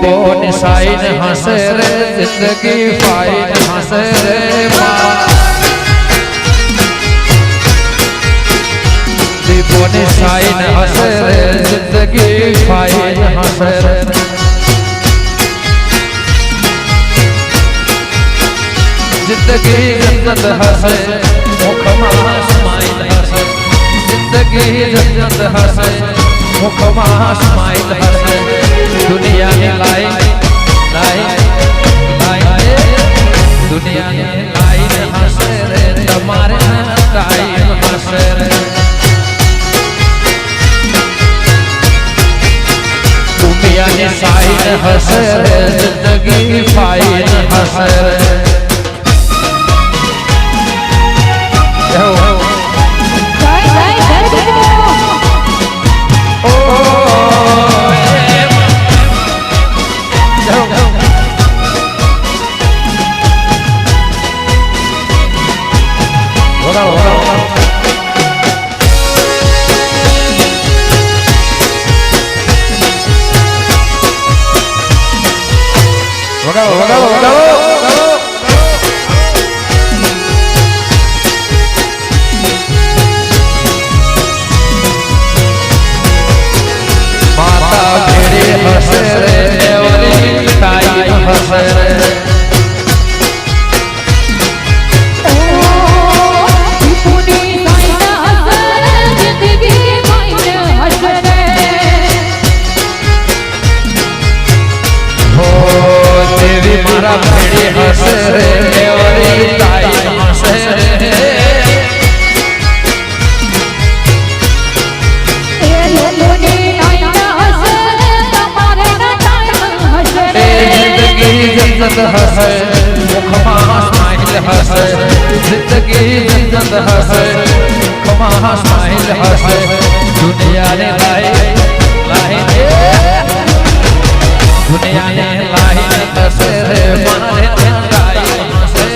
દીપોની sine હસે રે જિંદગી ફાઈન હસે રે દીપોની સાઈન હસે રે જિંદગી ફાઈન હસે રે જિંદગી જન્નત હસે મુખમાં સ્માઈલ હસે જિંદગી જન્નત હસે મુખમાં સ્માઈલ હસે દુનિયાની લાઈન દુનિયાની લાઈન હસે રે તમારે ટાઈમ હસે રે દુનિયાની સાઈન હસે રે જિંદગી ફાઈન હસે રે हसे मुखमा स्माइल हसे जिंदगी जन्नत हसे मुखमा स्माइल हसे दुनिया ने लाइन दुनिया ने लाइन हसे रे मारे लाइन हसे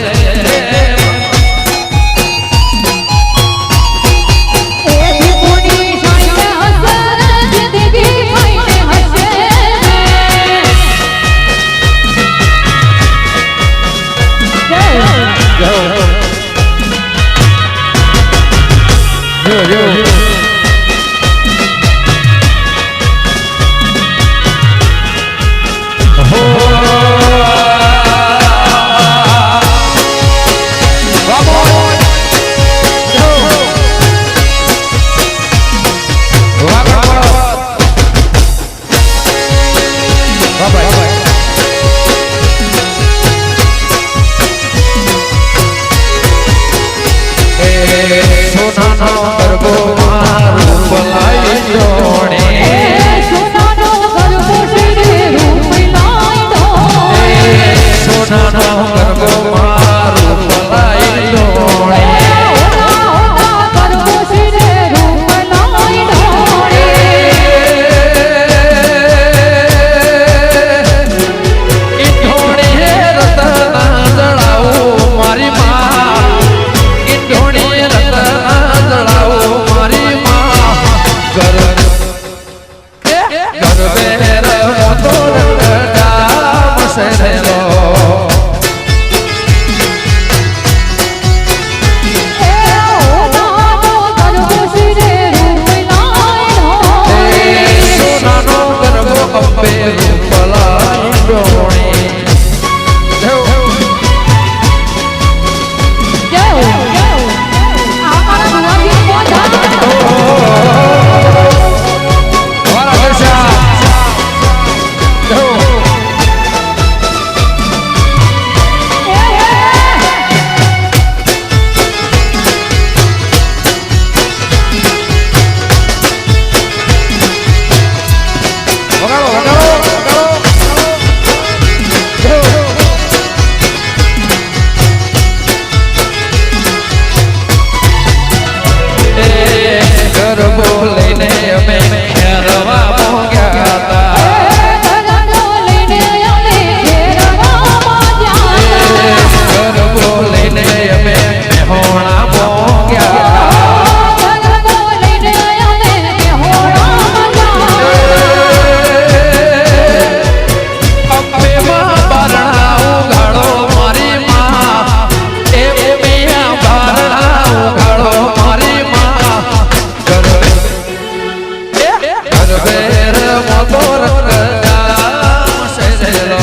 વેર મોતો રંગ જામ શેરો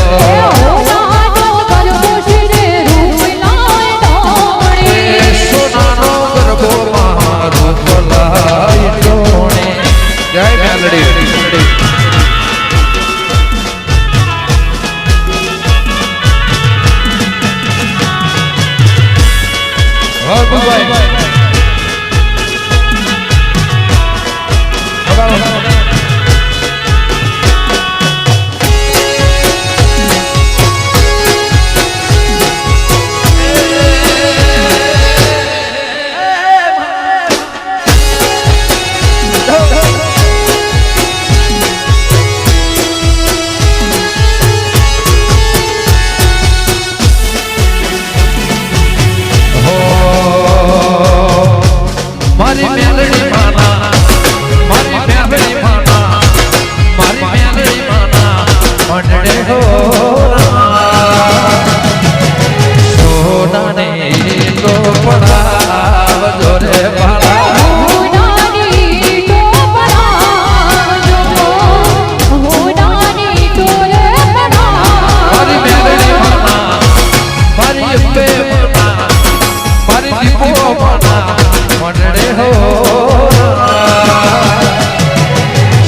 સોનાનો ગરબો મારું ભલાઈ ટોણે જય મેલડી મારી મેલડી માના મંડળે હો સોનાને તો પડાવ જોરે વાલા મારી મેલડી માના મારી અંબે માના મારી દીપો માના મંડળે હો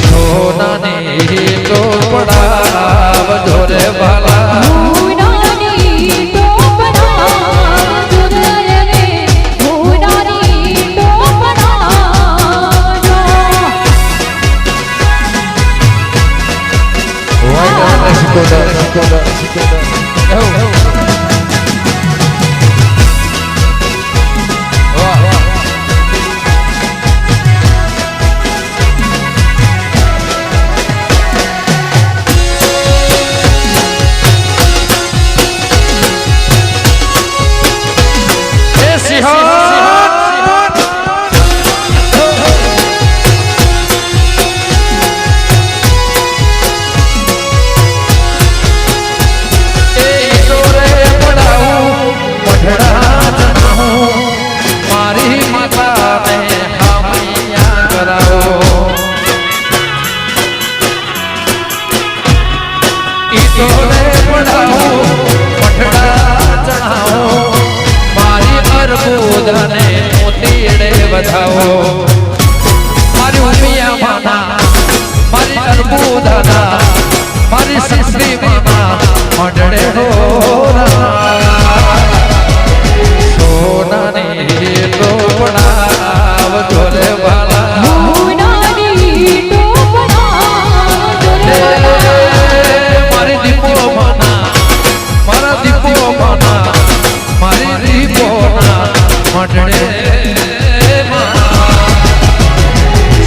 સોનાને તો પડાવ જોરે વાલા મારી ઉમિયા માના મારી અર્બુદાના મારી સંશ્રી માના મંડળે હો સોનાને તો પડાવ જોરે વાલા મારી દીપો માના મારા દીપો માના મારી દીપો ના મંડળે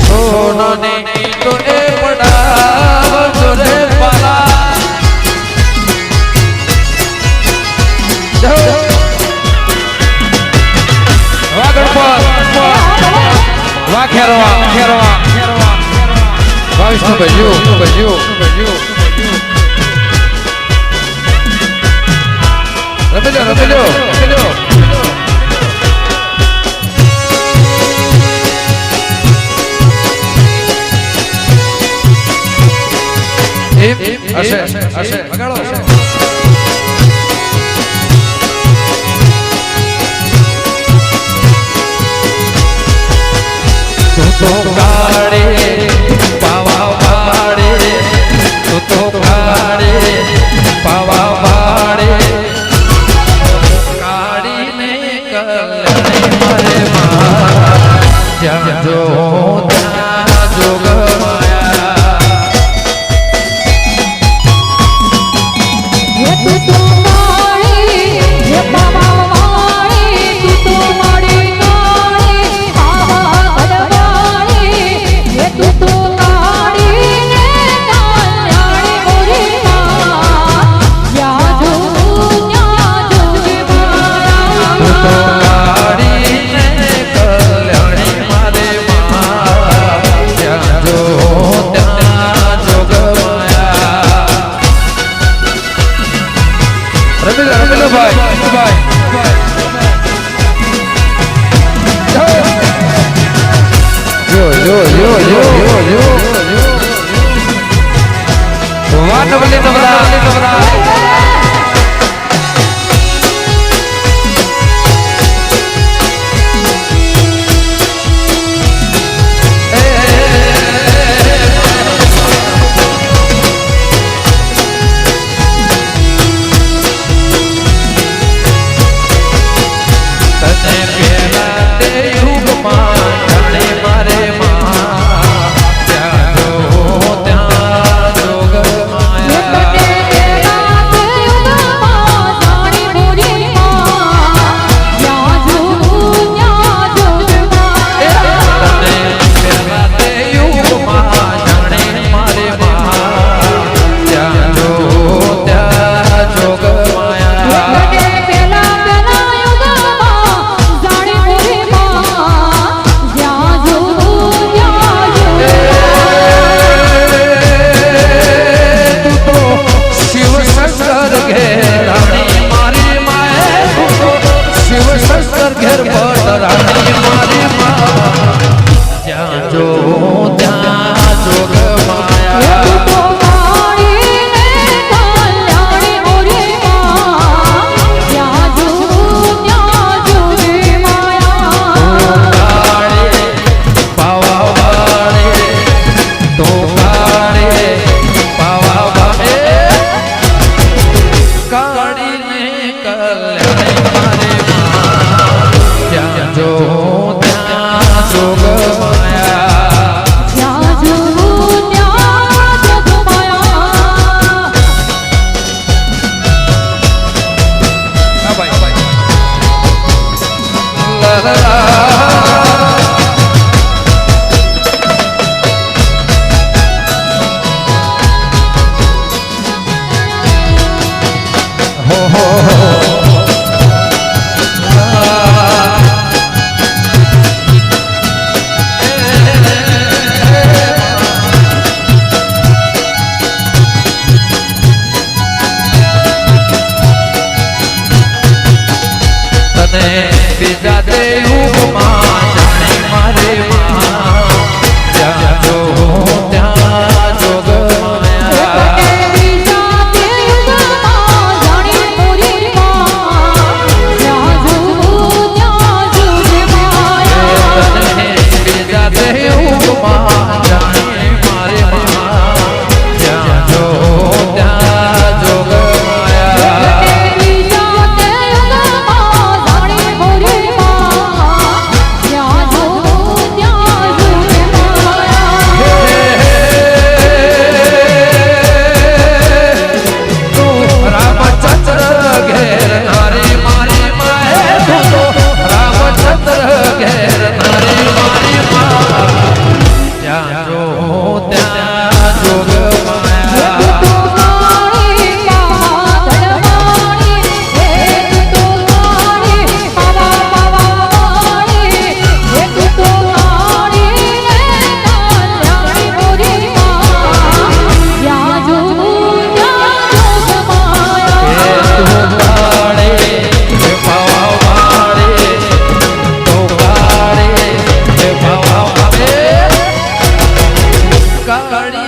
સોનાને તો એ પડાવ જોરે વાલા વાહ ગણપત વાહ ખેરવા વાહ વિષ્ણુ ભજ્યું રમેલો હશે વગાડો તું તો કાળે પાવા વાળે તું તો કાળે પાવા વાળે કાળીને કલ્યાણે મારે જ્યાં જો ત્યાં જોગ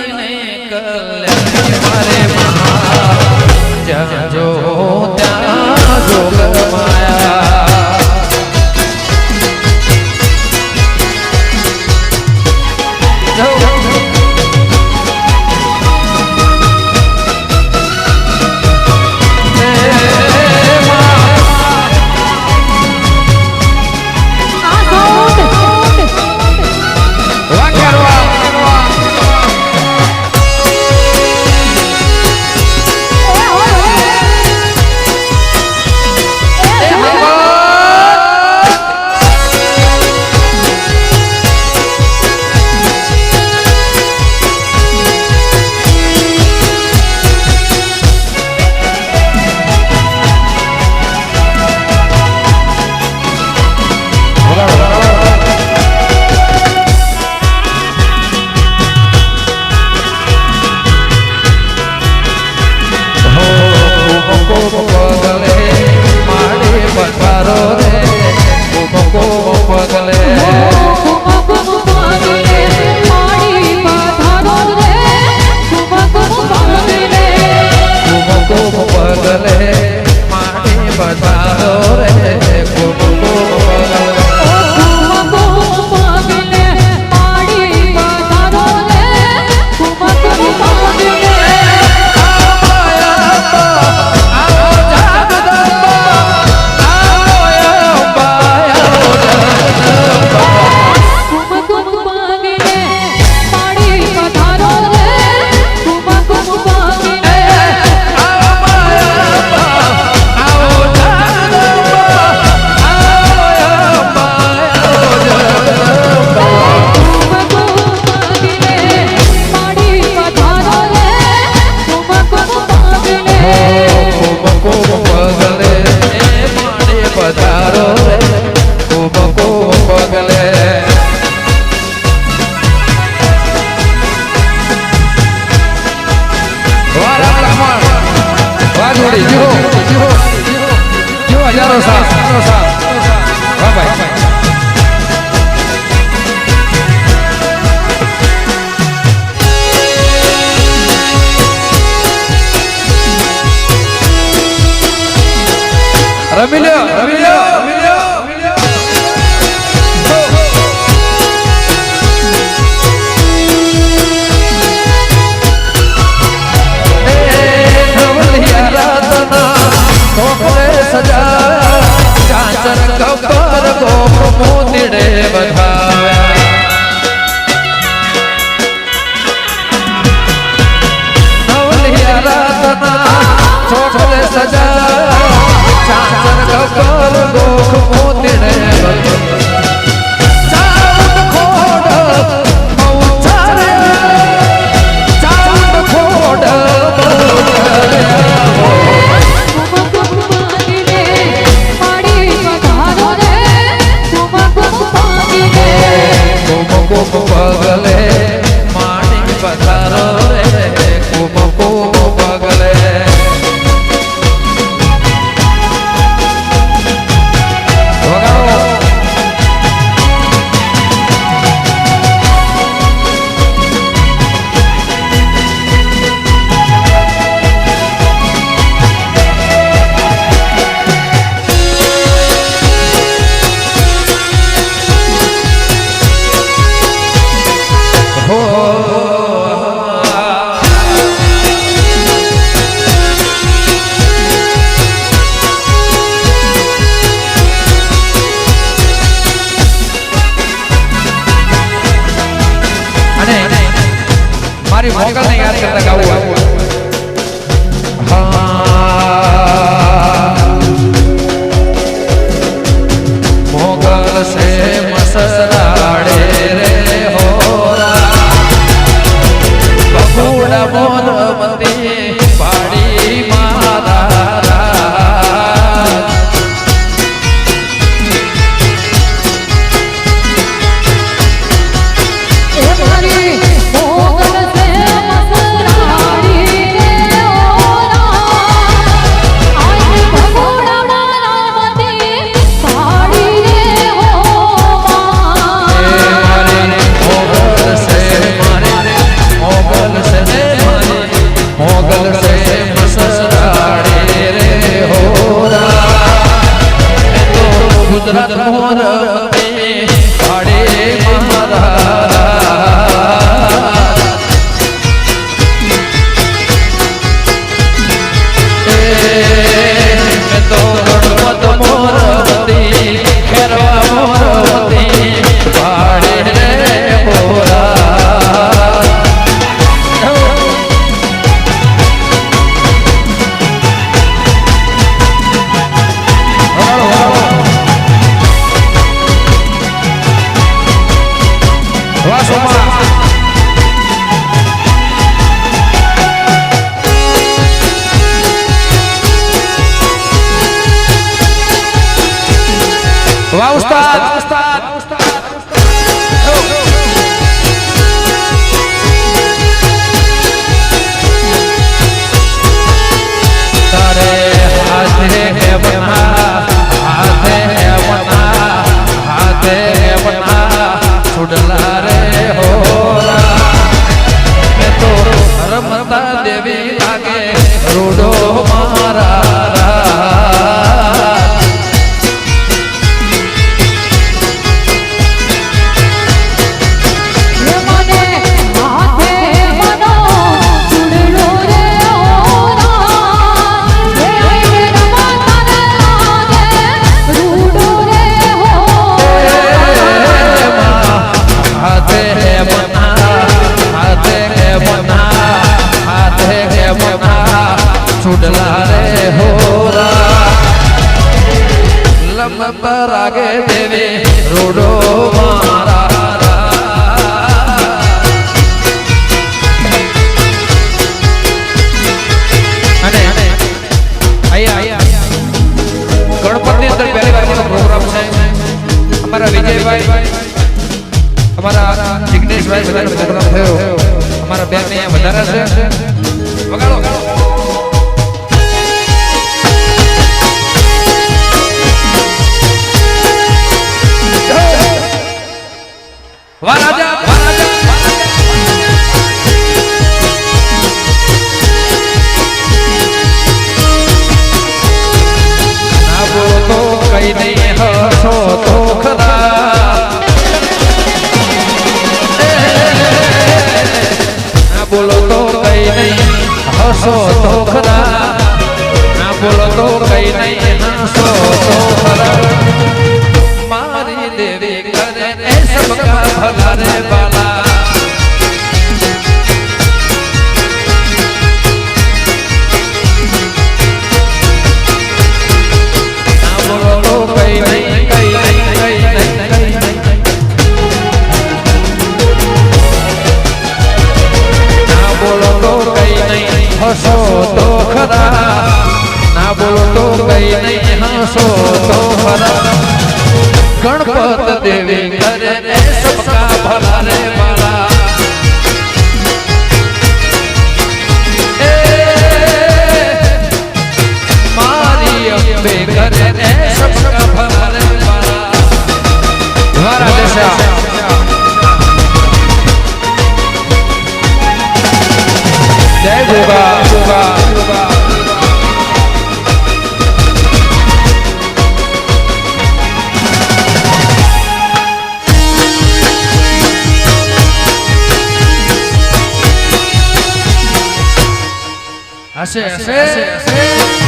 કરીને કલ્યાણી મારે મહા જ્યાં જો ત્યાં જોગ માયા મોગલને યાદ કરતા ગાવું મોગલ સે મસરાડે રે હોરા બબુડા મોન મતી પાડી મારા મોગલ छुडला रे होरा लंब रागे देवे रोडो मारा गणपति अंदर पहली बार प्रोग्राम है हमारा विजय भाई हमारा जिग्नेश भाई बधाई प्रोग्राम थयो हमारा बेन ने વધારે છે વગાડો વાહ રાજા कई नहीं हंसो तो खरा ना बोलो तो कई नहीं हंसो तो खरा ना बोलो तो कई नहीं हंसो तो खरा मारी देवी करे ए सबका भला रे बाला हंसो तो खरा ना बोलो तो कई नहीं हंसो तो खरा गणपत देवी करे सबका भला रे बाला मारी अम्बे करे सबका भला रे बाला हमारा देशा जय गोगा गोगा गोगा ऐसे ऐसे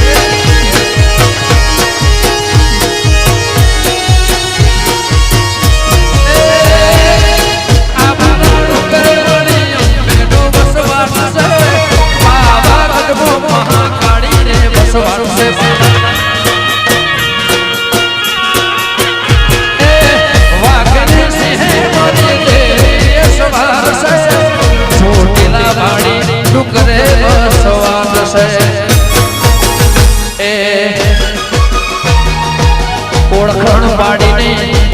ओळखण पाडीने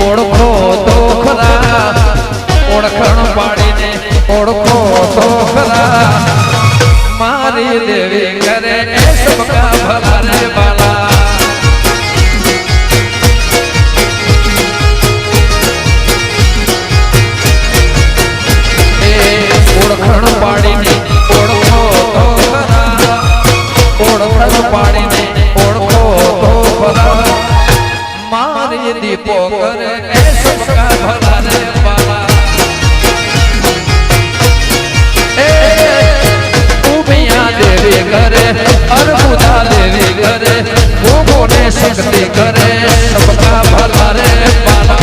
ओळखो तो खरा ओळखण पाडीने ओळखो तो खरा मारी देवी करे सबका भला रे बाला ओळखण पाडीने ओळखो तो खरा ओळखण पाडीने ओळखो तो खरा मारी दीपो करे सबका भला रे बाला उमिया देवी करे अर्बुदा देवी करे भोगो ने शक्ति करे सबका भला रे बाला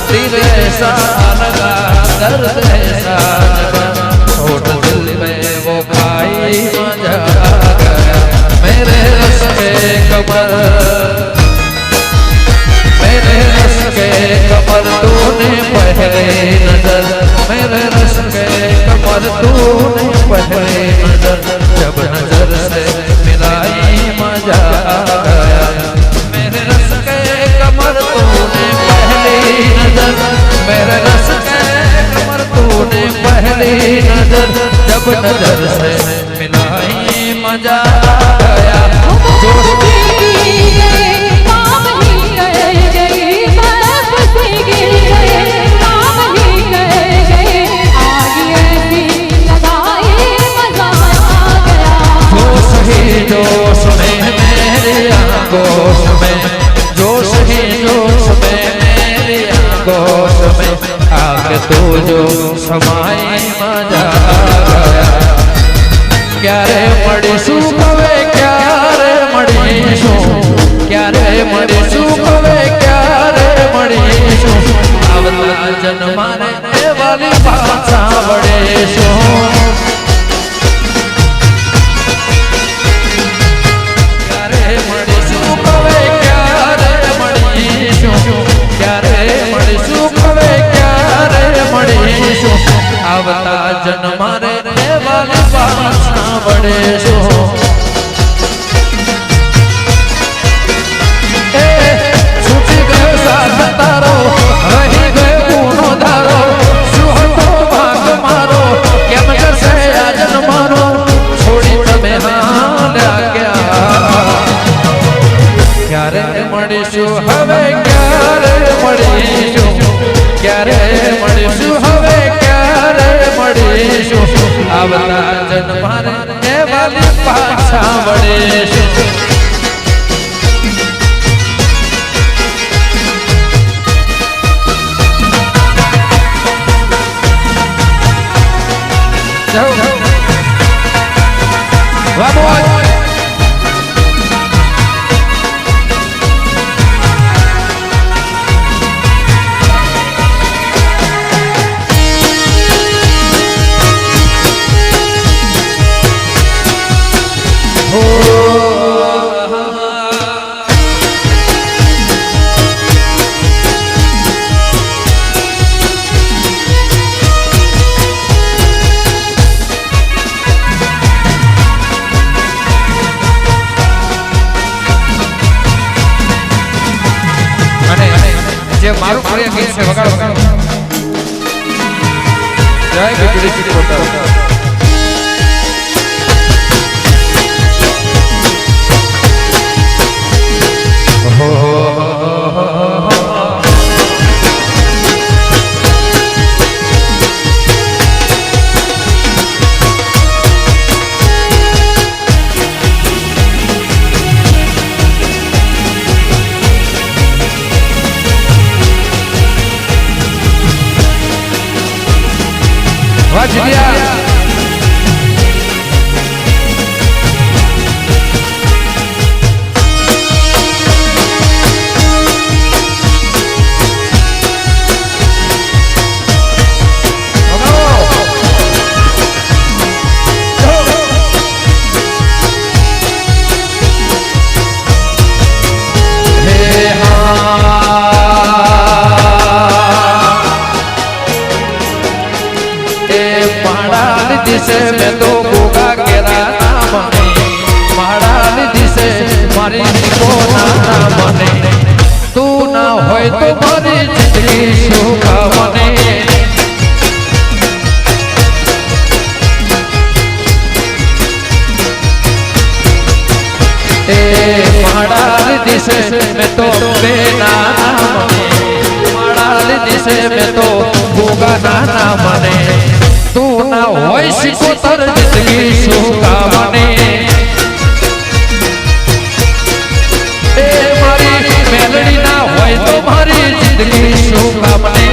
तीर ऐसा लगा दर्द ऐसा छोड़ दिल में वो खाई मजा गया मेरे रस के कमर मेरे रस के कमर तूने पहले नजर मेरे रस के कमर तूने पहले नजर जब नजर से मिलाई मजा गया मेरे रस के कमर तूने पहली नजर मेरे रस के कमर तूने पहली नजर जब नजर से मिलाई मजा गया जोश में मेरे आगोश में जोश ही जोश में मेरे आगोश में आके तू जो समाई मजा गया क्या रे मड़ीशू कवे क्या रे मड़ीशू क्या रे मड़ीशू कवे क्या रे मड़ीशू आवता जन्मा रे वाली भाषा बड़ेशू आवता जन्मा रे वाली भाषा बड़ेशो छूटी गयो साथ तारो रही गयो गुनो धारो सुहतो भाग मारो केम करसे आ जन्मानो छोड़ी तमे हाल्या क्या रे मळीशु हवे क्या रे मळीशु क्या रे मळीशु हवे आवता जन्मा रे वाली भाषा बड़ेशु જે મારું પ્રિય ગીત છે વગાડો જય વિક્રમસિંહ કોટા વાજિયા दिसे में तो गोगा केरा नाम महाराज दिसे मारी को ना बने तू ना होय तो मारी जिंदगी सुखा बने ए महाराज दिसे में तो बेना महाराज दिसे में तो गोगा ना बने तू ना होय सिकोतर जिंदगी सुखा बने ए मारी मेलडी ना होय तो मारी जिंदगी सुखा बने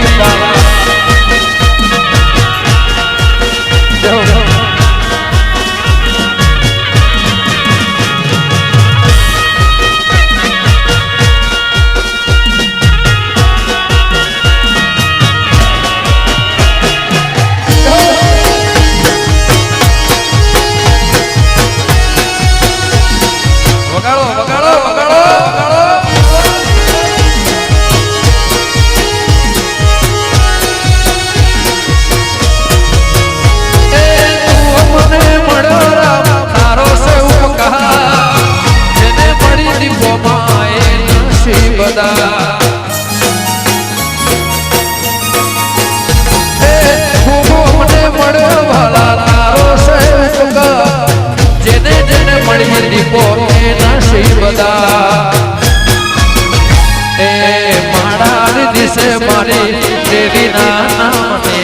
મારી દેવીના નામને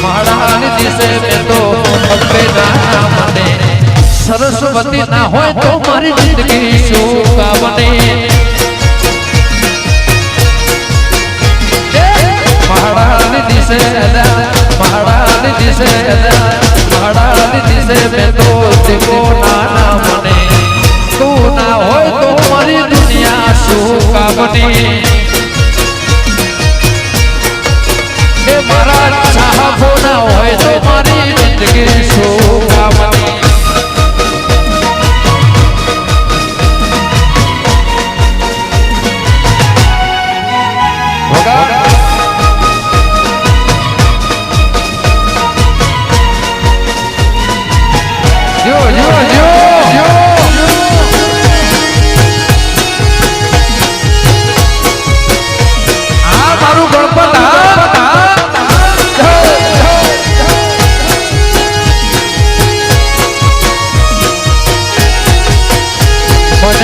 માળા લીધી છે મેં તો અંબેના નામને સરસ્વતી ના હોય તો મારી જિંદગી શું કામને માળા લીધી છે માળા લીધી છે માળા લીધી છે મેં તો દેવોના નામને તું ના હોય તો મારી દુનિયા શું કામની એ મારા ચાહકો ના હોય તો મારી જિંદગી શું કામની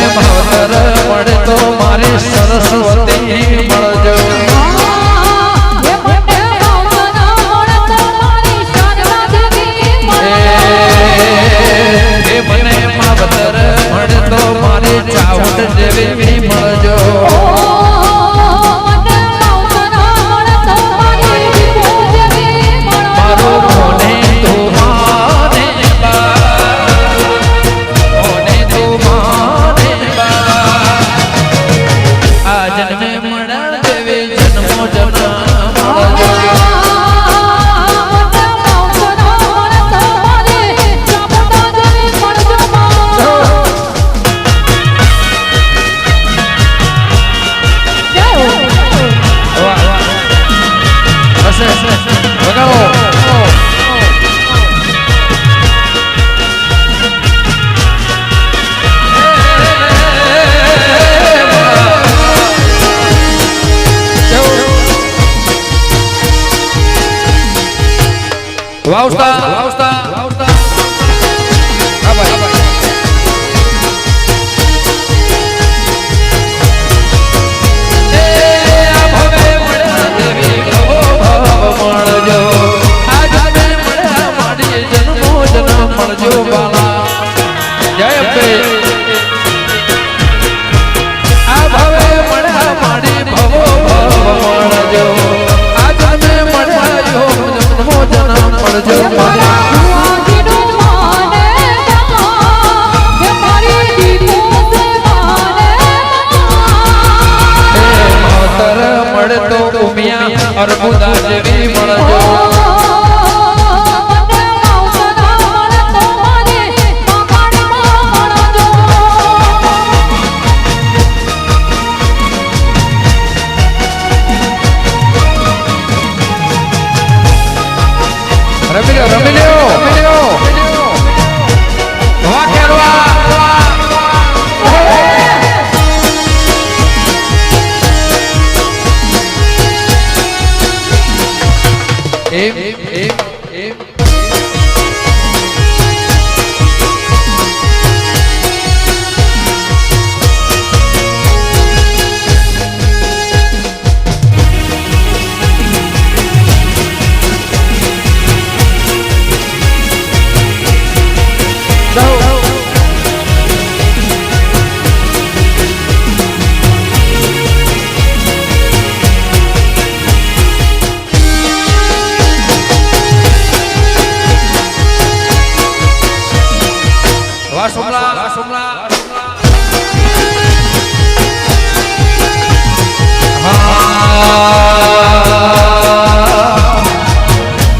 મળે તો મારી સરસ્વતી મળજો એ મને માવતર મળે તો મારી ચાવટ જેવી મળજો મારો મોને તું માને મોને તું માને આ જન્મે મળ્યા દેવી જન્મો જન્મ મળજો વાવસ્તા હા ભાઈ મળજો બાલા જય અંબે આ ભવે મળ્યા માડી ભવો મળજો આ જન્મે મળ્યા જન્મો જન્મ મળજો મળે તો ઉમિયા અર્બુદા જેવી મળજો રમી લ્યો વાહ કેરવા એમ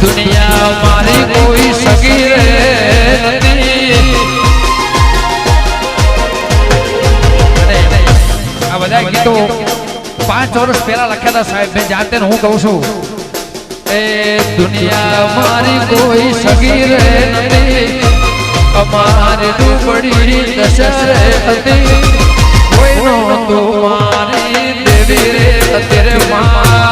દુનિયા મારી કોઈ સગી રે નથી આ બધા ગીતો 5 વર્ષ પહેલા લખ્યા હતા સાહેબ મેં જાતે હું કહું છું એ દુનિયા મારી કોઈ સગી રે નથી અમારે દુબડી દશરે હતી કોઈનો તું મારી દેવી રે તેરે માં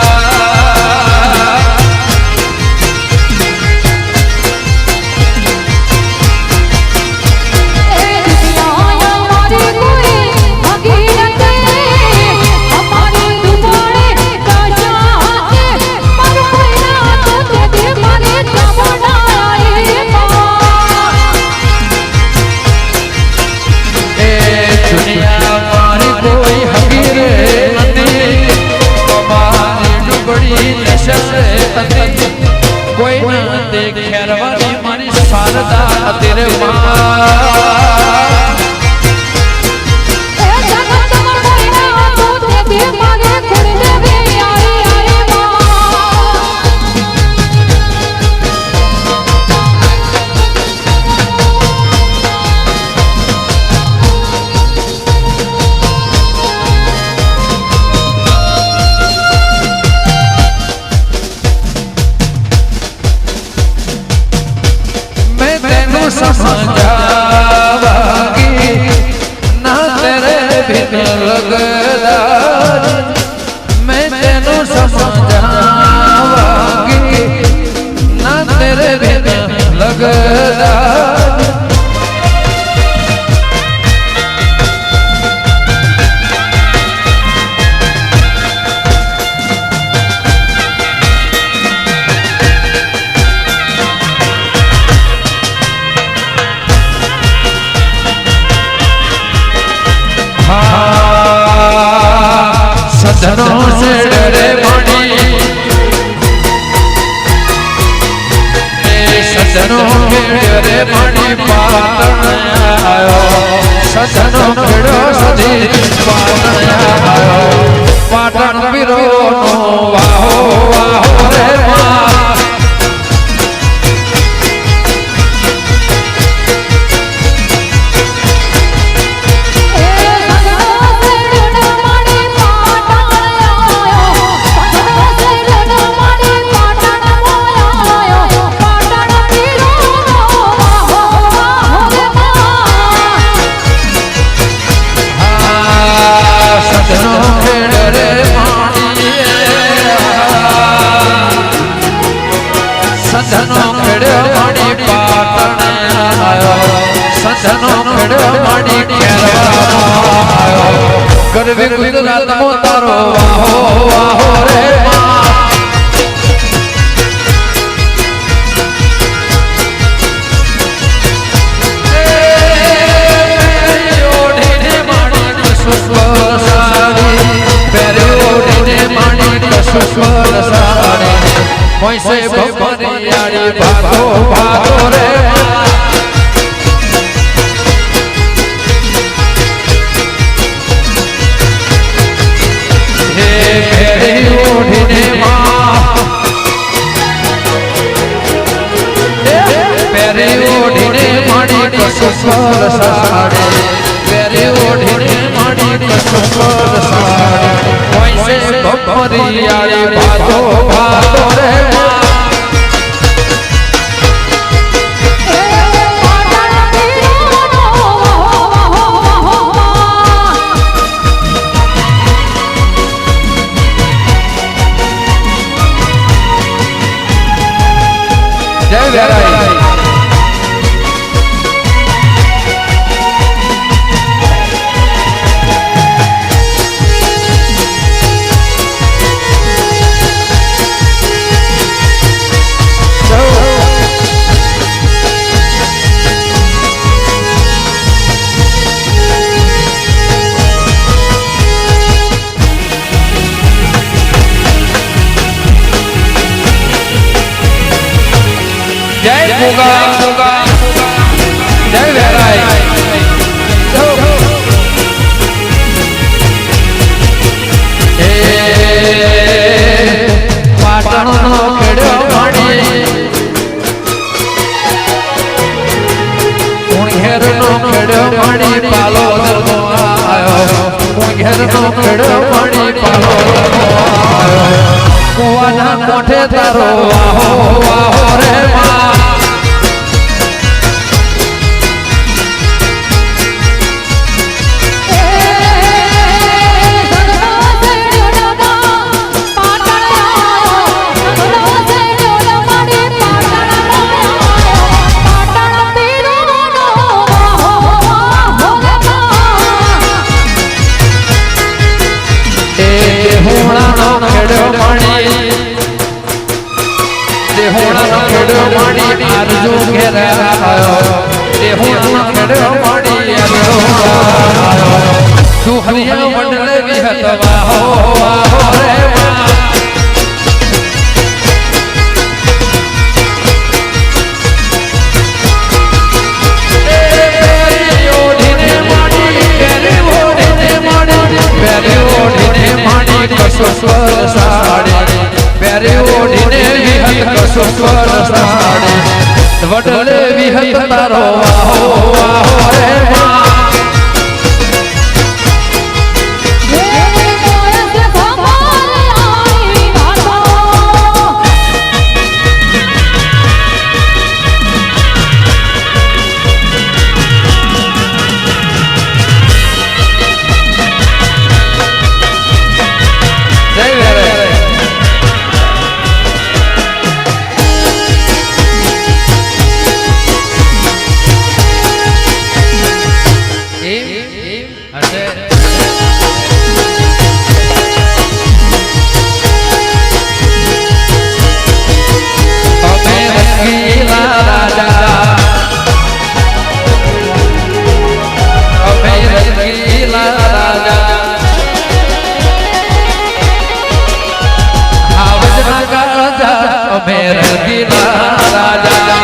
समझावांगी ना तेरे बिना लगदा सजनों से डरे मणि सजनों के डरे मणि पातन आयो सजनों केड़ो सजी पातन आयो पाटन वीरो नो वाहो वाहो रे मां सजनों खेड़ो मणि पाटन आयो सजनों खेड़ो मणि केरवा आयो करवी गुजरात मो तारो वाहो वाहो रे मां ओढ़ीने मणि कसुस्वर साड़ी पेरे ओढ़ीने मणि कसुस्वर साड़ी वैसे बबरियाड़ी भागो भागो रे हे मेरी ओढ़ने माँ मेरी ओढ़ने माड़ी कसुस्वर साड़ी मेरी ओढ़ने माड़ी कसुस्वर साड़ी वैसे बबरियाड़ी भागो भागो रे जय वेराई जय भोगा जय वेराई पाटण नो खेड़ो मणि कुणघेर नो खेड़ो मणि पालो दरनो आयो कुणघेर नो खेड़ो मणि पालो दरनो आयो कुवाना कोठे तारो वाहो वाहो रे मां आरजू घेरा आयो देहुणा खेड़ो मणि आरजू आयो तू हरिया मंडल विहत वाहो वाहो रे मां ओढ़ने मणि कसुस्वर साड़ी प्यारे ओढ़ने विहत कसुस्वर साड़ी वडले विहत तारो वाहो वाहो रे मां जय અમે રંગીલા રાજા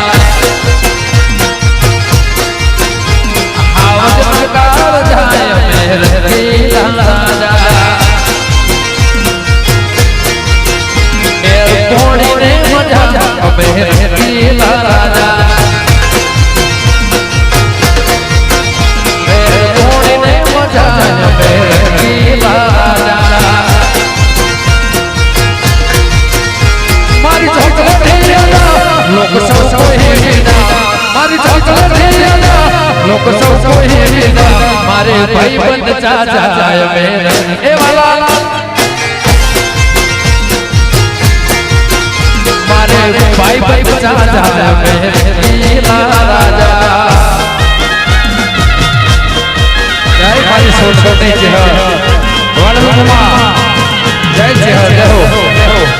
આવજ કાળ જાય અમે રંગીલા રાજા એર તોડીને મજા અમે રંગીલા રાજા मारे भाई बंद चाचा मेरे ए वाला मारे भाई बंद चाचा मेरे राजा जय मारी सोच छोटे जी हो वड़मा जय जी हो जय हो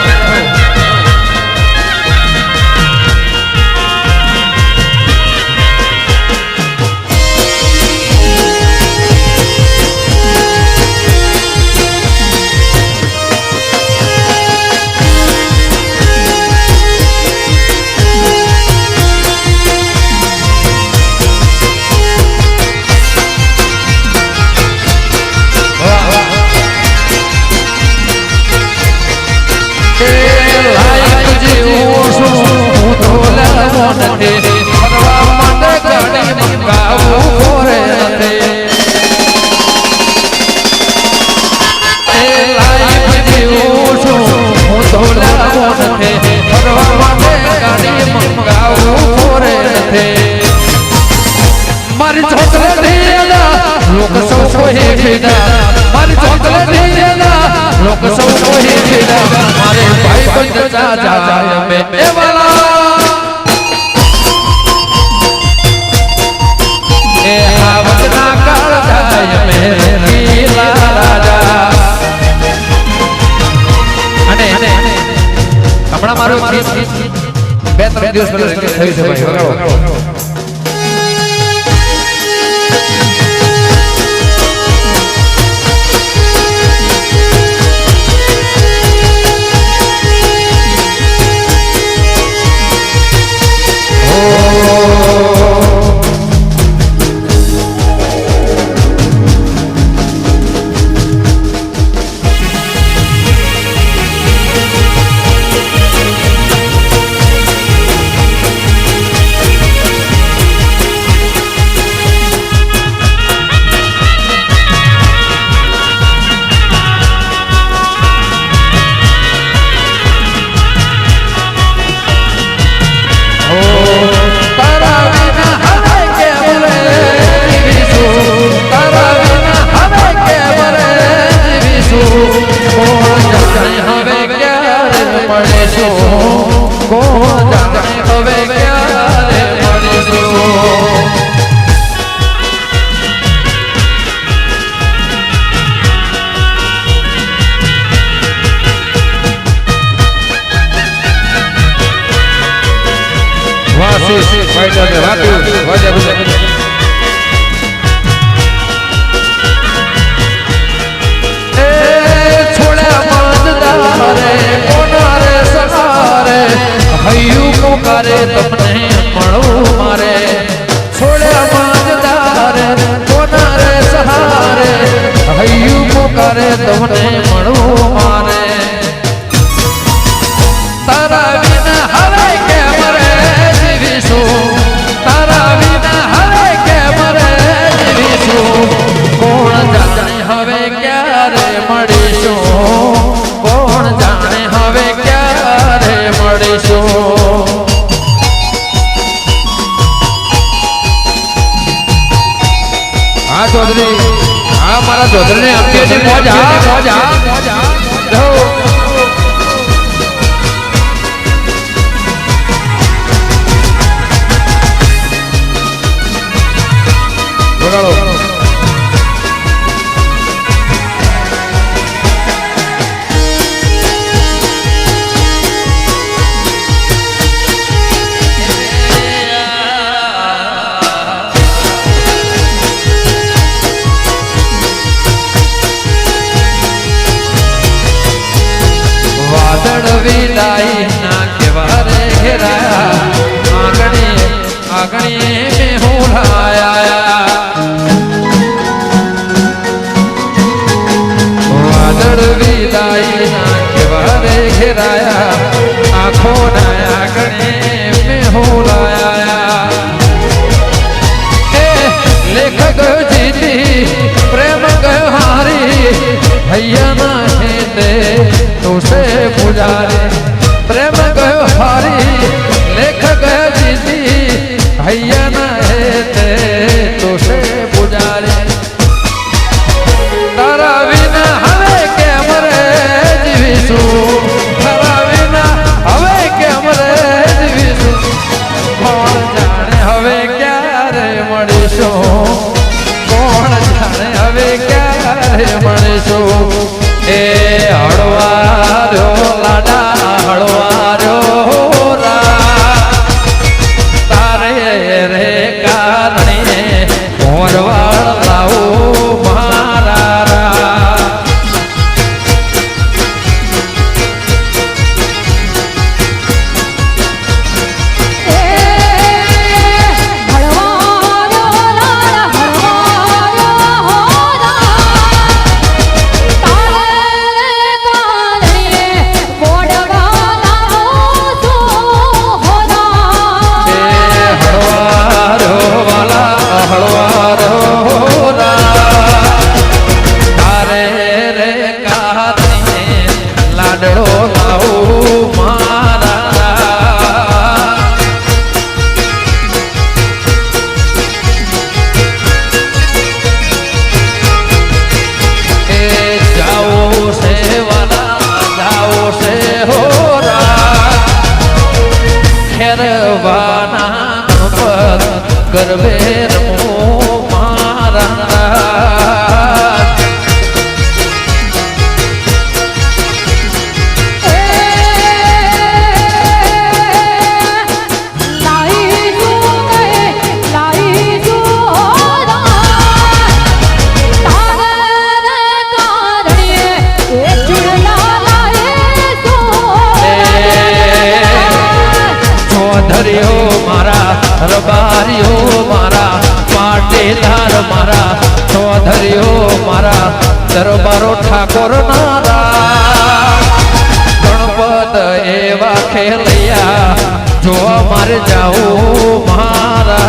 मारी चॉकलेट देना लोग सब को ही देना मारी चॉकलेट देना लोग सब को ही देना मारे भाई बंद चाचा में ए वाला ए आवत ना काल जाय मेरे नीला राजा अने हमणा मारो બે ત્રણ દિવસ પહેલા થઈ છે ભાઈ વગાડો पुकारे तमने मळो मारे छोड़े मांगदार कोना रे सहारे हयू पुकारे तमने मळो मारे तारा बिना हवे के मरे जीविसु तारा बिना हवे के मरे जीविसु कोण जाने हवे क्यारे मळीशु कोण जाने हवे क्यारे मळीशु चौधरी हाँ मारा चौधरी ने अपने से मौजा आगणी में हुलाया वादळ विदाई ना केवारे घेराया आँखों ना आगणी में हुलाया लेखक जीती प्रेम गहारी भैया ना हेते तुसे पुजारी प्रेम गहारी लेखक जीती भैया ना हेते तुसे पुजारी तारा विना हवे के मरे जीविसु तारा विना हवे के मरे जीविसु कौन जाने हवे क्यारे मळीशो कोण जाने हवे क्यारे मळीशो ए हळवारो लाडा हळवारो रा तारे रे कारणे मोरवाळ लावो मारा रा गरबे रमो मारा चौधरी हो मारा रबारी हो मारा पाटीदार मारा चौधरी हो मारा दरबारो ठाकोर नारा गणपत एवा खेलैया जो मार जाओ मारा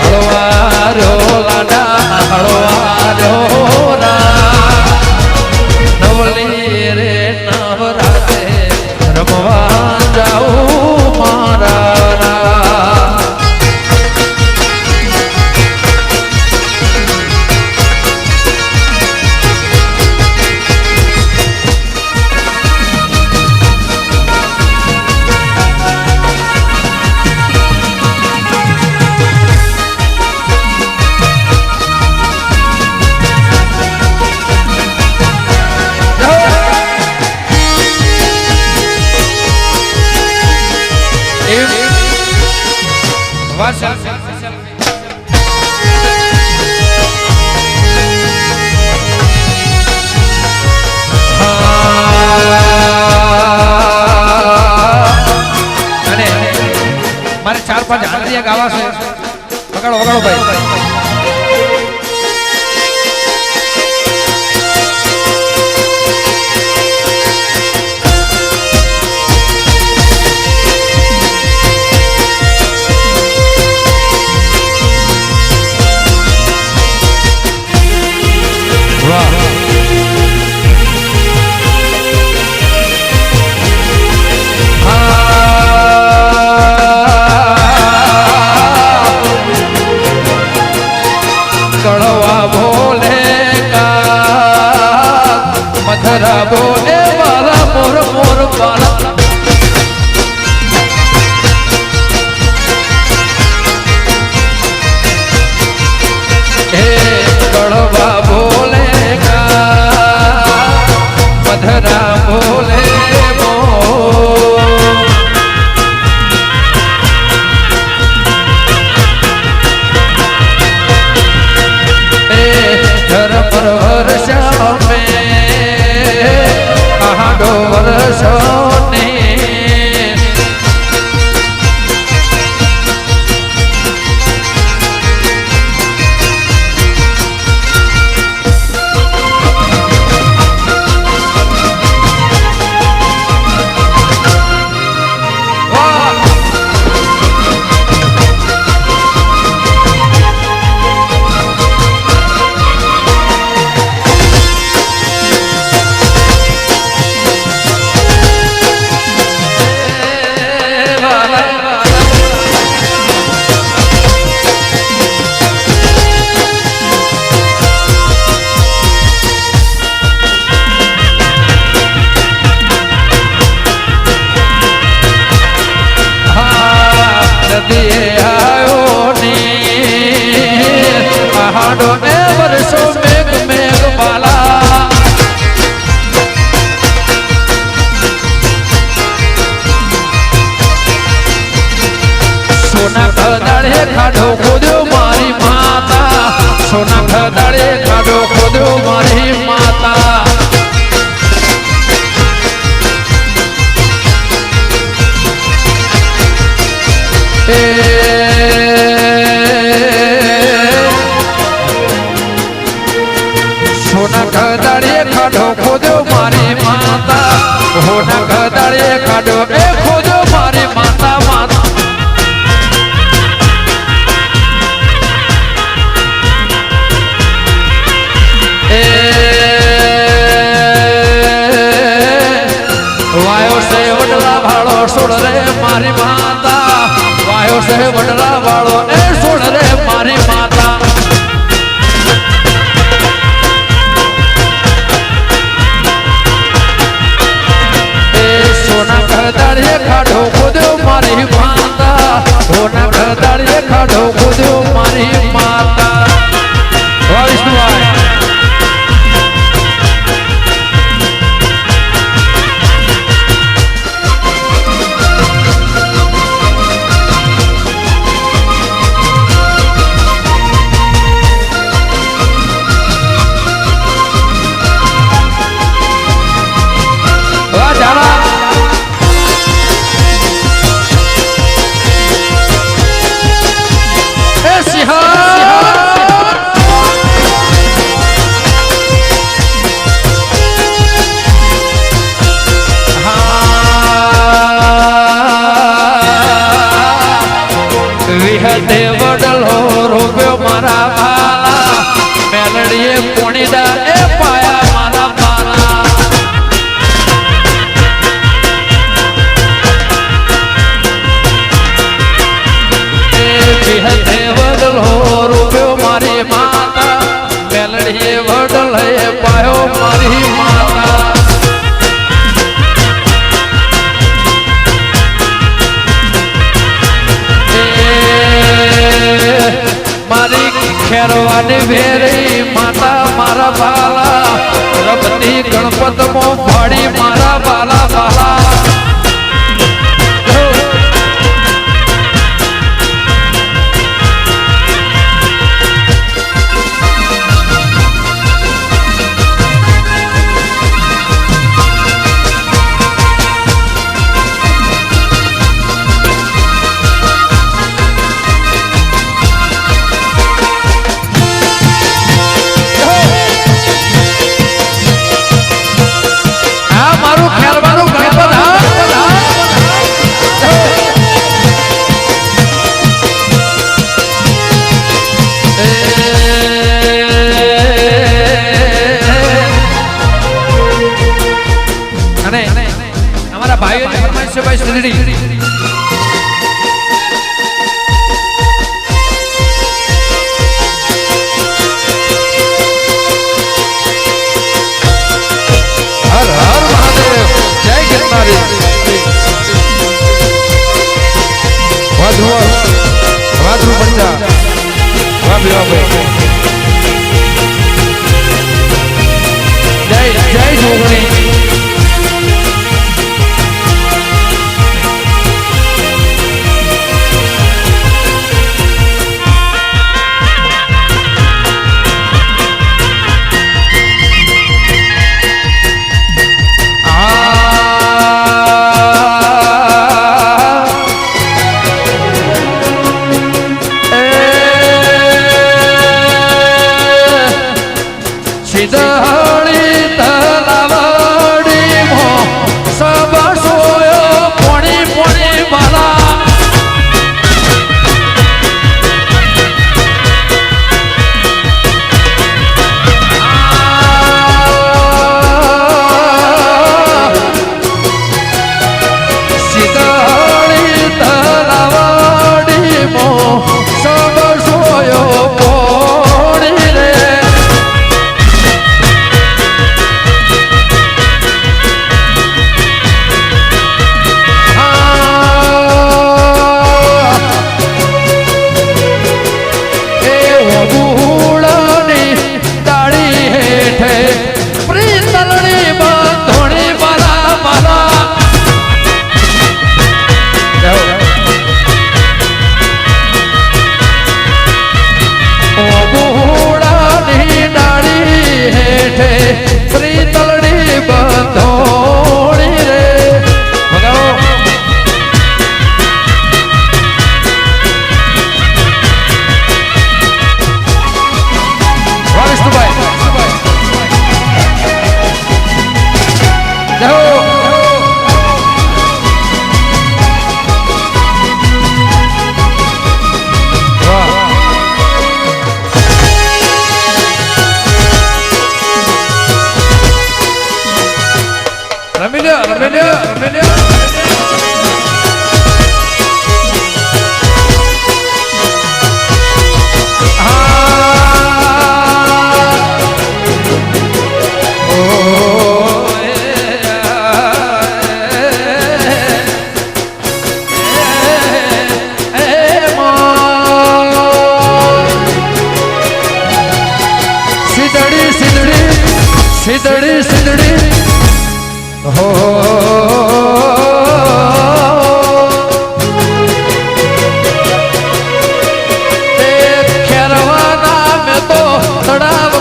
हळवारो लाडा हळवारो रमवा जाओ मारा मारे 4-5 हांडरिया गावा छे वगाड़ो वगाड़ो भाई मथुरा बोले वाला मोर मोर वाला कड़वा बोलेगा मथुरा बोले धर्म पर वर्षा દર્શને ખાડો ખોદ્યો મારી માતા સોના ખદાડે ખાડો ખોદ્યો મારી માતા સોના ખદાડે ખાડો ખોદ્યો મારી માતા સોના ખદાડે ખાડો ખોદ્યો મારી માતા માતા સોડ રે મારી માતા વાયો છે વડલા વાળો એ સોડ રે મારી માતા એ સોના ખદાડીએ ખાડો ખોદ્યો મારી માતા સોના ખદાડીએ ખાડો ખોદ્યો મારી માતા વિષ્ણુભાઈ વિહતે વડલો રોપ્યો મારા ભાલા મેલડીએ પોણીદા એ પાયા મારા ભાલા વિહતે વડલો રોપ્યો મારી માતા મેલડીએ વડલે પાયો મારી માતા મારી ખેરવાની ભેરી માતા મારા બાલા રબતી ગણપત મો ફાડી મારા બાલા બાલા ભાઈ શ્રીડી હર હર મહાદેવ જય ગિરનારી વાધુ પંજા વાભી વાભી જય જય જોગણી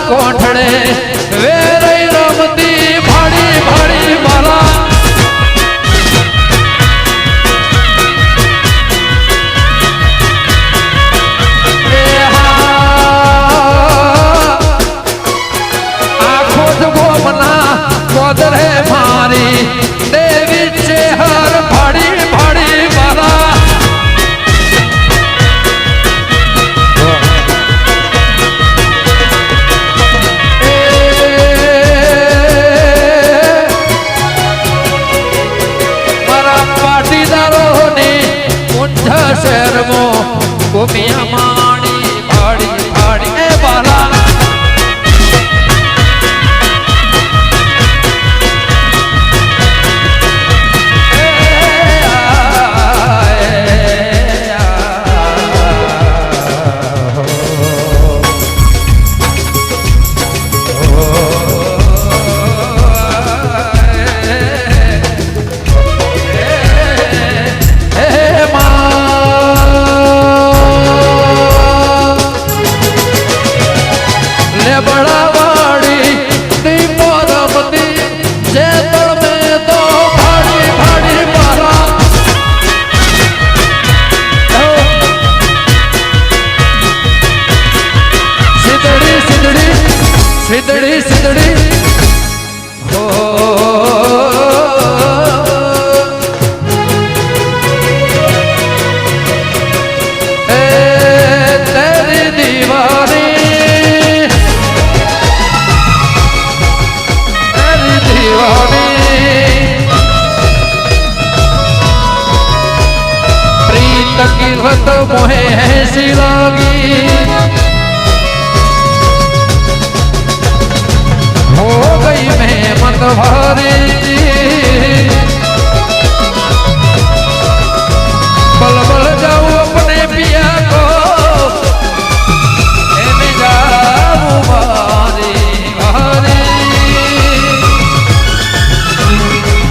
કોઠડે વેરઈ રમતી ભાડી ભાડી મારા આખો જ ગોમના કોદરે મારી દેવી છે હર ભાડી ભાડી મારા શહેરમાં ગોપિયા માણી ભાડી ભાડી એ બાલા સિદડી સિદડી હો એ તેરી દીવાની પ્રીત કિરવત મોહે હૈસી લાગી हो गई मैं मत भारी बल बल जाऊं अपने पिया को मैं जाऊं भारी भारी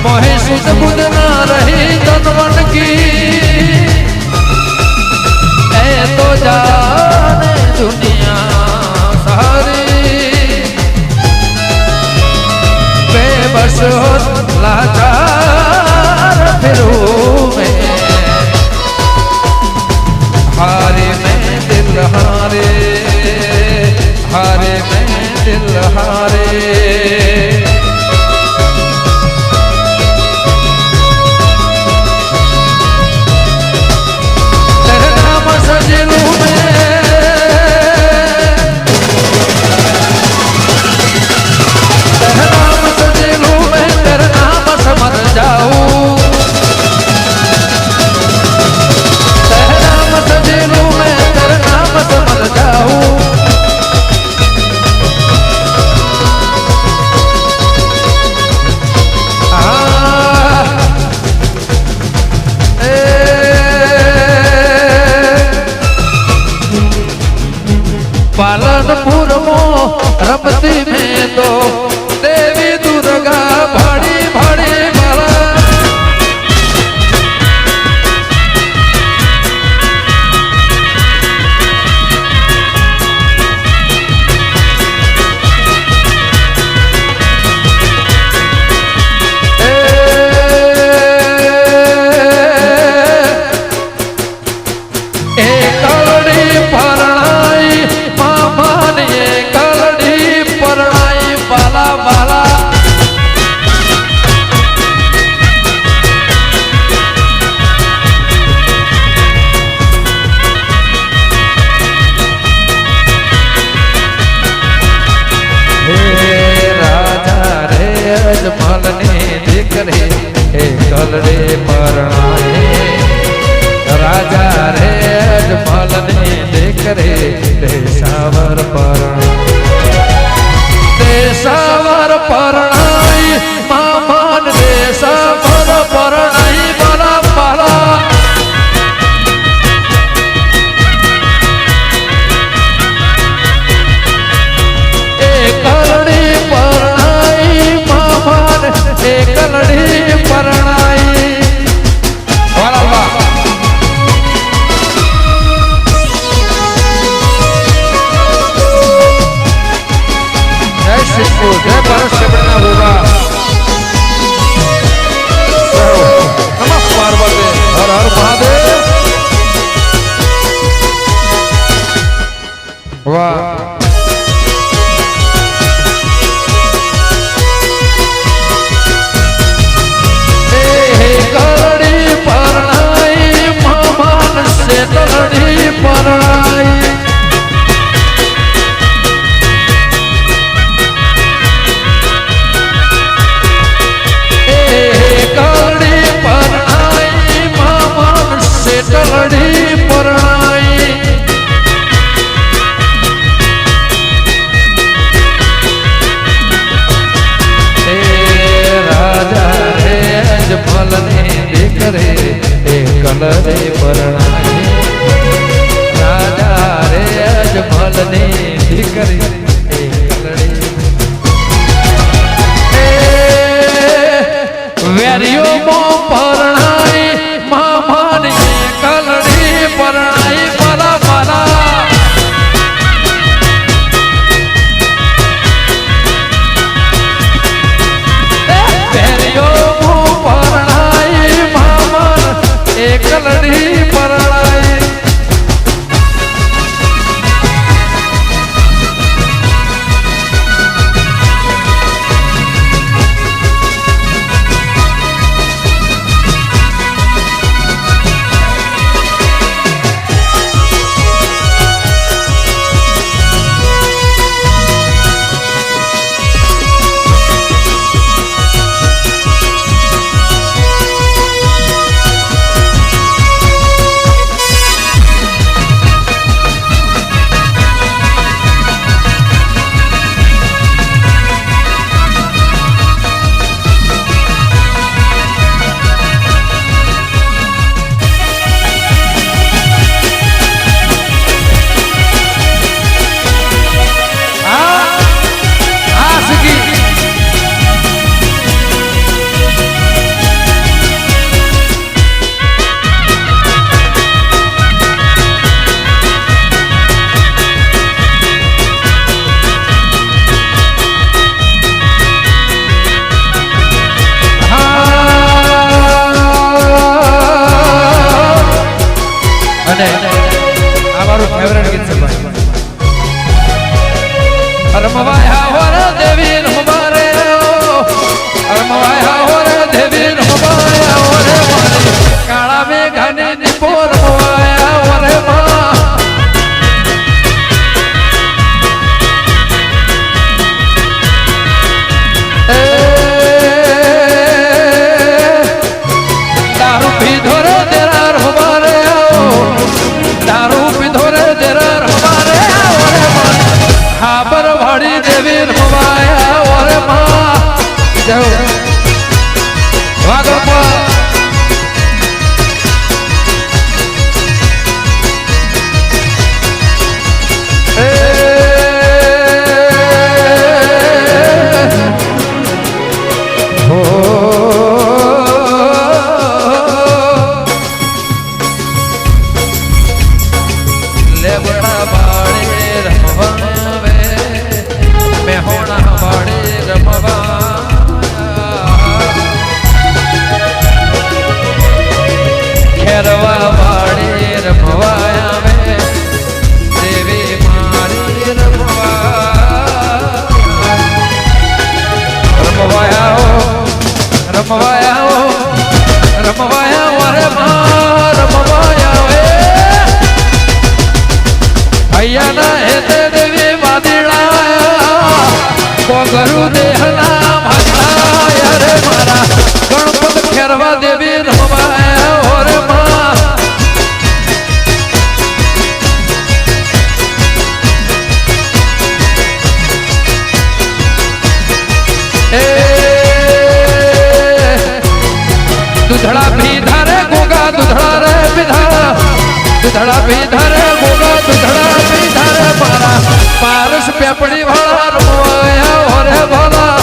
मोहे सुध बुध ना रही तनवन की ऐ तो जाने दुनिया सारी बस लाचार फिरूं मैं हारे मैं दिल हारे हारे मैं दिल हारे तेरे नाम सज लूं मैं तेरे नाम सज लूं मैं तेरे नाम समझ जाऊं तेरे नाम सज लूं मैं तेरे नाम समझ जाऊं पालनपुर मो रमती में तो देवी दुर्गा भाड़ी भाड़ी मारा परणाई मामा ने कलड़ी परणाई बाला જય પરસ શેપડના ગોગા નમઃ પાર્વતી હર હર મહાદેવ વાહ તલડી પરણાઈ કલડી પરણાઈ મામન સે તલડી પરણાઈ રાજા રે અજમલને દીકરે કલરે પરણાઈ અજમલની દીકરી વેરિયો મો પરણાઈ મામાની કલડી પરણાઈ મારા મારા વેરિયો મો પરણાઈ મામા એ કલડી પરણાઈ ફેવરેટ ગીત છે ભાઈ રમવાયા હોર દેવી રમવારે રમવાયા હોર દેવી રમવાયા હોર કાળા મેઘાની દીપો રમવાયા હોર દારૂ પીધો રે તેરા રમવારે દારૂ પીધો રે તેરા રમવારે હાબર વાળી દેવી રમવાયા ઓરે માં જય વાગપા રમવાયા ઓરે માં રમવાયા હૈયાના હેતે દેવી વાદળા કોગરુ દેહના ભાગલા રે મારા ગણપત ખેરવા દેવી રમવાયા ઓરે માં દુધડા પીધા રે ગોગા દુધડા રે પીધા દુધડા પીધા રે ગોગા દુધડા પીધા રે મારા પારસ પેપડી વાળા રમવાયા ઓરે ભલા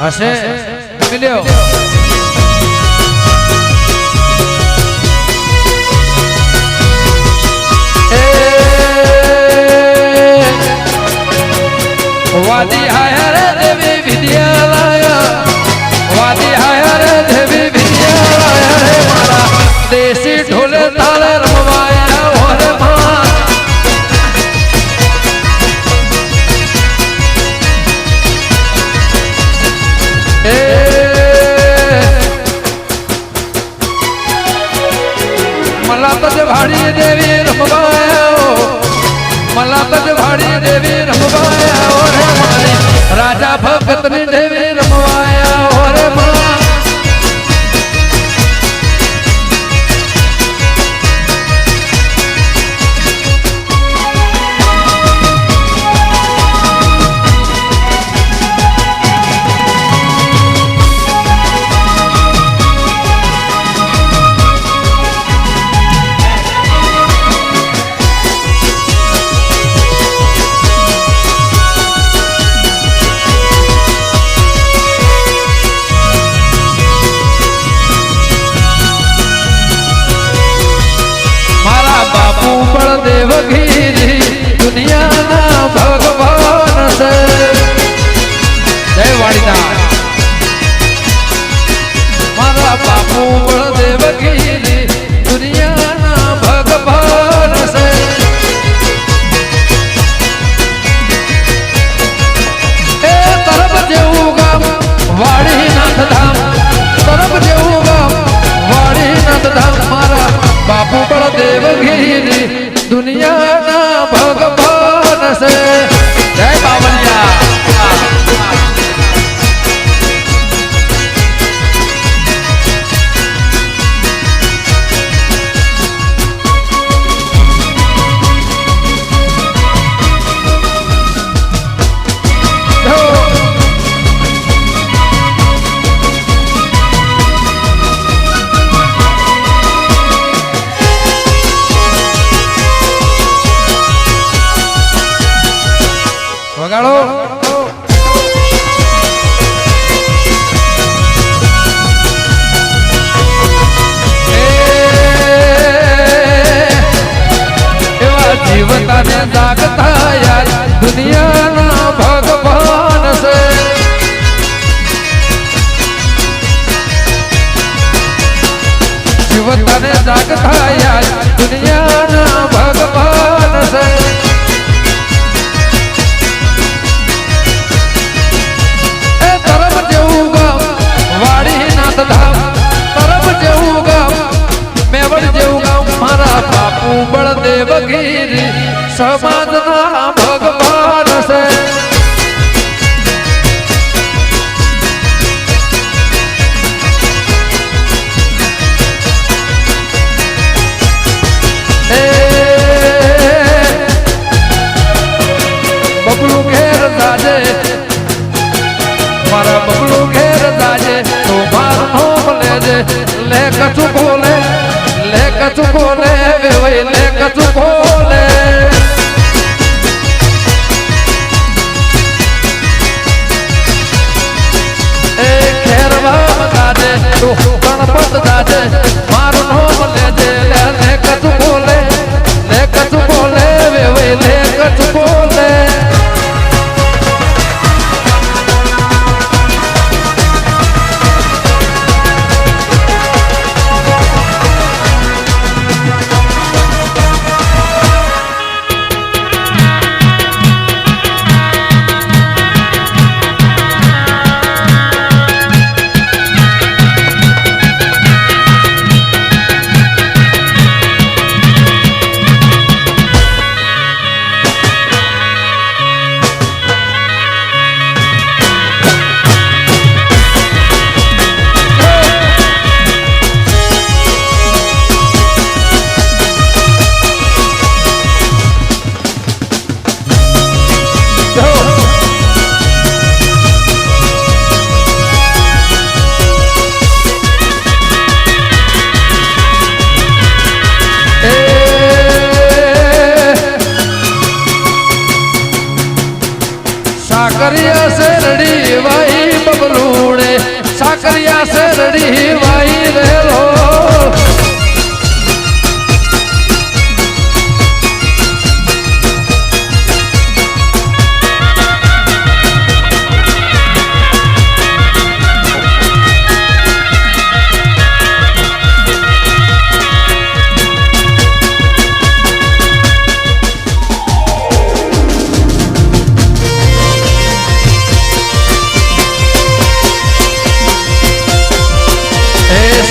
હશે મિલ્યો વાદી હાયર દેવી વિદ્યાલય વાદી હાયર દેવી વિદ્યાલય રે મારા દેશી ઢોલે તાળે રમવાયા ઓરે માં मला तज भाड़ी देवी रमवाया मला तज भाड़ी देवी रमवाया ओरे मारी राजा भगत ની દેવી રમવાયા ઓરે માં દેવગીરી દુનિયાના ભગવાન છે જય વાડીના મારા બાપુ દેવગીરી દુનિયાના ભગવાન છે એ તરફ જેવું ગામ વાડીનાથ ધામ તરફ જેવું ગામ વાડીનાથ ધામ મારા બાપુ દેવગીરી દુનિયાના ભગવાન છે જય બાવલિયા વગાડો એવા જીવતાને જાગતા યાર દુનિયાના ભગવાન છે જીવતાને જાગતા યાર દુનિયાના ભગવાન છે દેવગીરી સમાજના ભગવાન છે બબલુ ઘેર જાજે મારા બબલુ ઘેર જાજે તો મારું નામ લેજે લે કચું બોલે લે કચું બોલે લે કચું બોલે શરડી વાઈ રેલો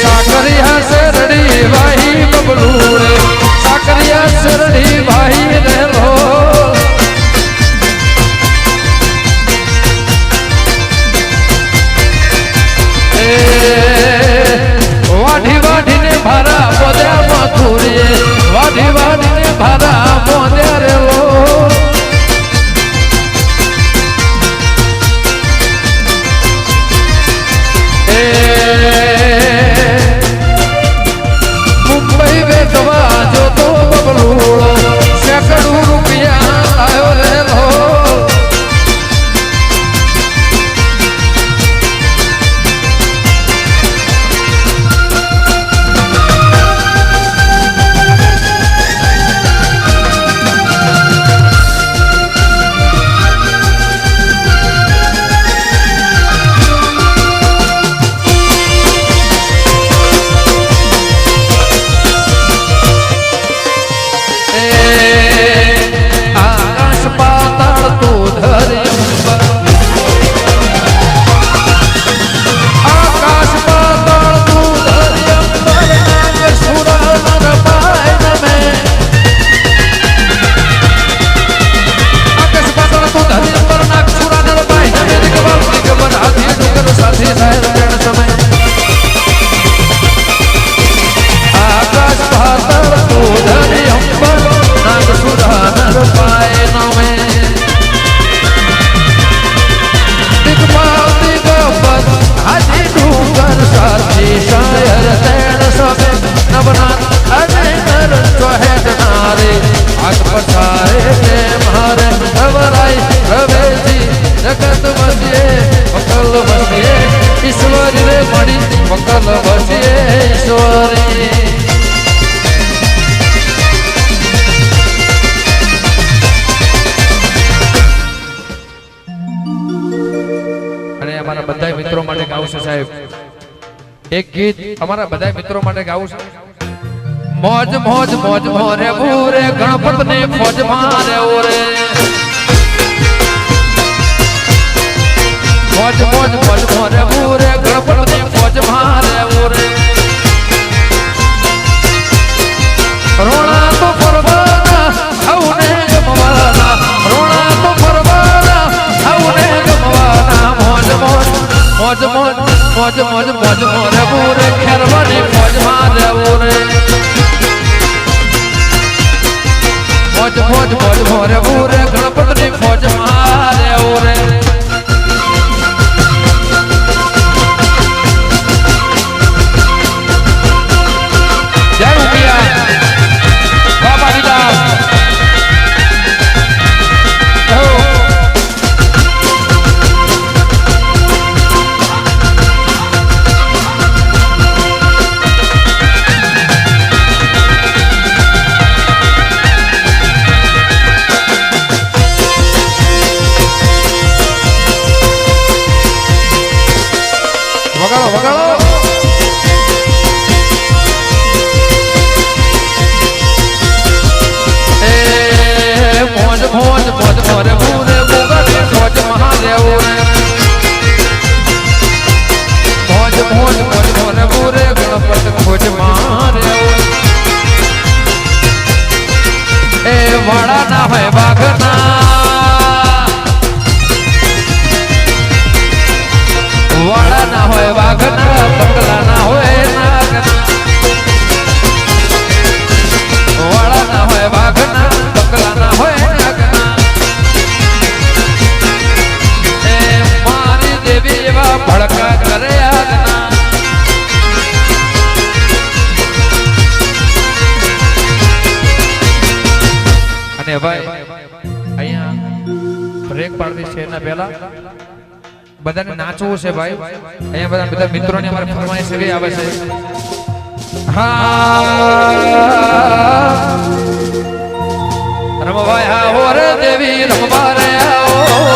સાકરિયા શરડી વાહી બબલું રે સાકરિયા શરડી વાહી રેલો વાઢી વાઢીને ભારા બોદ્યા મથુરીએ વાઢી વાઢીને ભારા બોદ્યા રેલો મુંબઈ વેચવા જો તો બબલુડો સેકડું રૂપિયા આવ્યો રેલો આકાશ પાતાળ તું ધરી આકાશ પાતાળ તું ધરી અંબર નાગ સુરા નર પાય નમે આકાશ પાતાળ તું ધરી અંબર નાગ સુરા નર પાય નમે દિગબલ દિગબલ હાથી ડુંગર સાથે સાહેબ રણ સમય આકાશ પાતાળ તું ધરી અંબર નાગ સુરા નર પાય નમે દિગબલ દિગબલ હાથી ડુંગર સાથે શાયર તેણ સમે નવનાથ અને નર ચોહેટ નારે આગ પછારે કે મારે રવરાઈ રવેજી જગત વસીએ વકલ વસીએ ઈશ્વરી રે મળી વકલ વસીએ ઈશ્વરી અને અમારા બધા મિત્રો માટે ગાવું છે સાહેબ એક ગીત અમારા બધા મિત્રો માટે ગાવું છે મોજ મોજ મોજ મોરે બુરે ગણપત ને ફોજ મારે ઓરે મોજ મોજ મોજ મોરે બુરે ગણપત ને ફોજ મારે ઓરે રોણા તો ફરવાના આવને ગમવાના રોણા તો ફરવાના આવને ગમવાના મોજ મોજ મોજ મોજ મોજ મોજ મોજ મોરે બુરે ખેરવાની ફોજ મારે ઓરે મોજ મોજ મોજ મોરે બુરે ગણપત ની ફોજ મારે ઓરે જય ઉમિયા બાબા દીદા વગાડો વગાડો એ મોજ મોજ મોજ મોરે બુરે બોગડે મોજ મહાદેવ રે મોજ મોજ મોજ મોરે બુરે ગણપત ખોજ મહાદેવ એ વાળા ના હોય વાઘના વાળા ના હોય વાઘના પગલા ના હોય નાગના વાળા ના હોય વાઘના પગલા ના હોય નાગના એ મારી દેવી એવા ભડકા કરે આગના અને ભાઈ અહીંયા બ્રેક પાડવી છે એના પહેલા બધાને નાચવું છે ભાઈ અહીંયા બધા મિત્રોને અમારે ફરમાઈશ એવી આવે છે રમવાયા હો રે દેવી રમવા રે આવો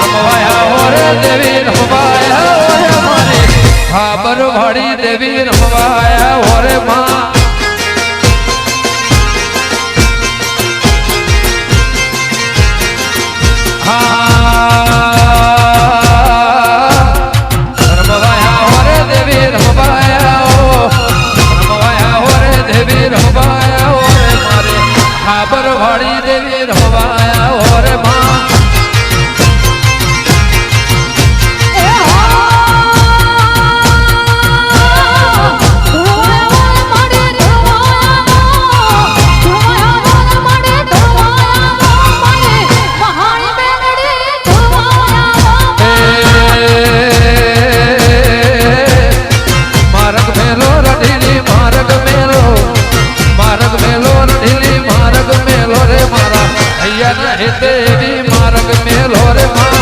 રમવાયા હો રે દેવી રમવાયા હો રે મારી હાબર વાળી દેવી રમવાયા હો રે માં વાળી દેવી રમવાયા હો રે માં માર્ગ મેલો રઢીલી માર્ગ મેલો માર્ગ મેલો રઢીલી માર્ગ મેલો રે મારા અહીંયા હેતેરી માર્ગ મેલો રે માં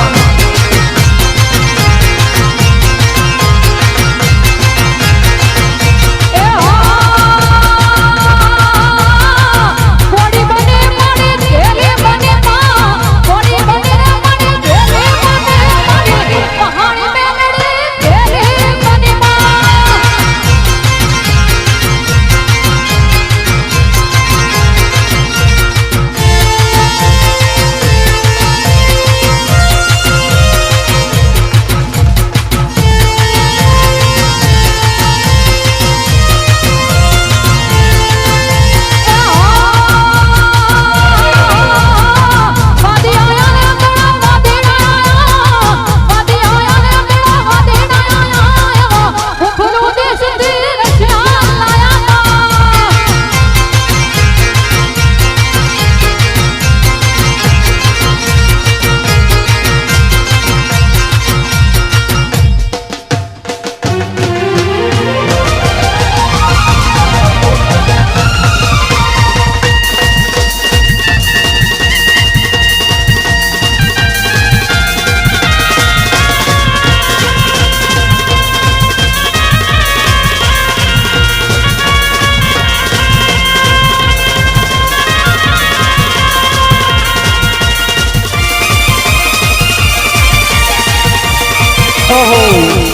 Oh